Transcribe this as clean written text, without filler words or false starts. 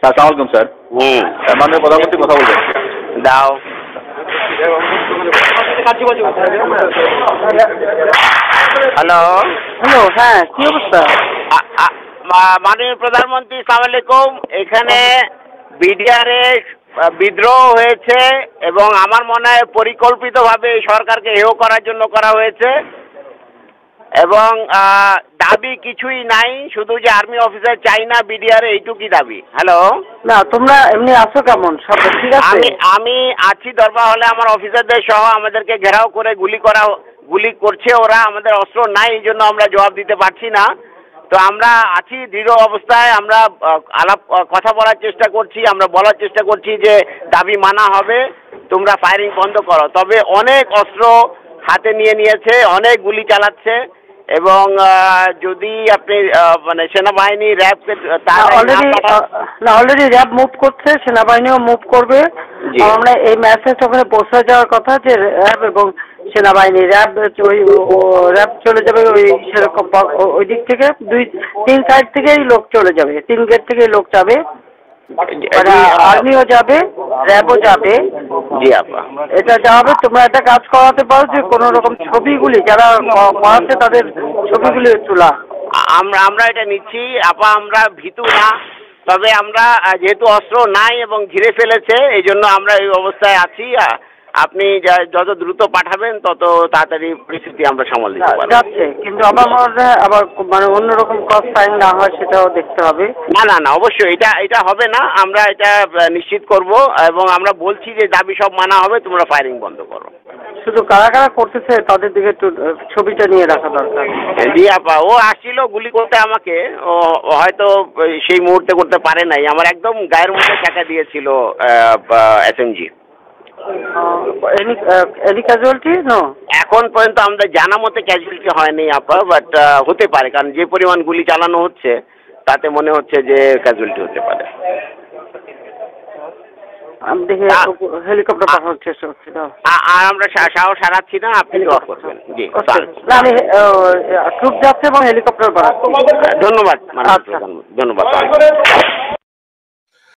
আসসালামু আলাইকুম স্যার। মাননীয় প্রধানমন্ত্রী কথা বলবেন। দাও। হ্যালো হ্যালো, হ্যাঁ, কি অবস্থা? মাননীয় প্রধানমন্ত্রী, আসসালামু আলাইকুম। এখানে বিডিআরে বিদ্রোহ হয়েছে এবং আমার মনে হয় পরিকল্পিতভাবে এই সরকারকে হেয় করার জন্য করা হয়েছে এবং দাবি কিছুই নাই, শুধু যে আর্মি অফিসার চাই না বিডিআর, এইটুকুই দাবি। হ্যালো, না তোমরা এমনি আছো কেমন? সব ঠিক আছে? আমি আছি দরবার হলে, আমার অফিসারদের সহ আমাদেরকে ঘেরাও করে গুলি করছে ওরা। আমাদের অস্ত্র নাই, এই জন্য আমরা জবাব দিতে পারছি না। তো আমরা আছি দৃঢ় অবস্থায়, আমরা কথা বলার চেষ্টা করছি, আমরা বলার চেষ্টা করছি যে দাবি মানা হবে, তোমরা ফায়ারিং বন্ধ করো। তবে অনেক অস্ত্র হাতে নিয়েছে, অনেক গুলি চালাচ্ছে এবং যদি আপনি মানে সেনাবাহিনী র্যাবকে অলরেডি র্যাব মুভ করছে, সেনাবাহিনীও মুভ করবে। আমরা এই মেসেজ ওখানে পৌঁছে যাওয়ার কথা যে র্যাব এবং সেনাবাহিনী র্যাব চলে যাবে ওই সেরকম ওই দিক থেকে 2-3 সাইড থেকেই লোক চলে যাবে, 3 গেট থেকেই লোক যাবে, আর্মিও যাবে, র্যাবও যাবে। জি আপা, এটা যাবে। তোমরা একটা কাজ করাতে পারো যে কোনো রকম ছবিগুলি যারা করাচ্ছে তাদের ছবিগুলি তোলা। আমরা এটা নিচ্ছি আপা, আমরা ভীতু না, তবে আমরা যেহেতু অস্ত্র নাই এবং ঘিরে ফেলেছে, এই জন্য আমরা এই অবস্থায় আছি। আপনি যত দ্রুত পাঠাবেন তত তাড়াতাড়ি পরিস্থিতি আমরা সামাল দিতে পারবো। যাচ্ছে, কিন্তু আমার মনে হয় আবার মানে অন্যরকম ক্রস ফায়ারিং না হয় সেটাও দেখতে হবে। না অবশ্যই এটা হবে না, আমরা এটা নিশ্চিত করব এবং আমরা বলছি যে দাবি সব মানা হবে, তোমরা ফায়ারিং বন্ধ করো। শুধু কারা কারা করতেছে তাদের দিকে একটু ছবিটা নিয়ে রাখা দরকার। জি আপা, ও আসছিল গুলি করতে আমাকে, ও হয়তো সেই মুহূর্তে করতে পারে নাই, আমার একদম গায়ের মধ্যে টাকা দিয়েছিল এসএমজি। Any casualty no? এখন পর্যন্ত আমাদের জানা মতে ক্যাজুয়ালিটি হয়নি আপা, বাট হতে পারে, কারণ যে পরিমাণ গুলি চালানো হচ্ছে তাতে মনে হচ্ছে যে ক্যাজুয়ালিটি হতে পারে। আমি দেখি হেলিকপ্টার পাঠানোর চেষ্টা করছি। আর আমরা সাহস হারাচ্ছি না, আপনি দোয়া করবেন। জি, আমি ট্রুপ যাচ্ছে এবং হেলিকপ্টার পাঠাচ্ছি। ধন্যবাদ, ধন্যবাদ।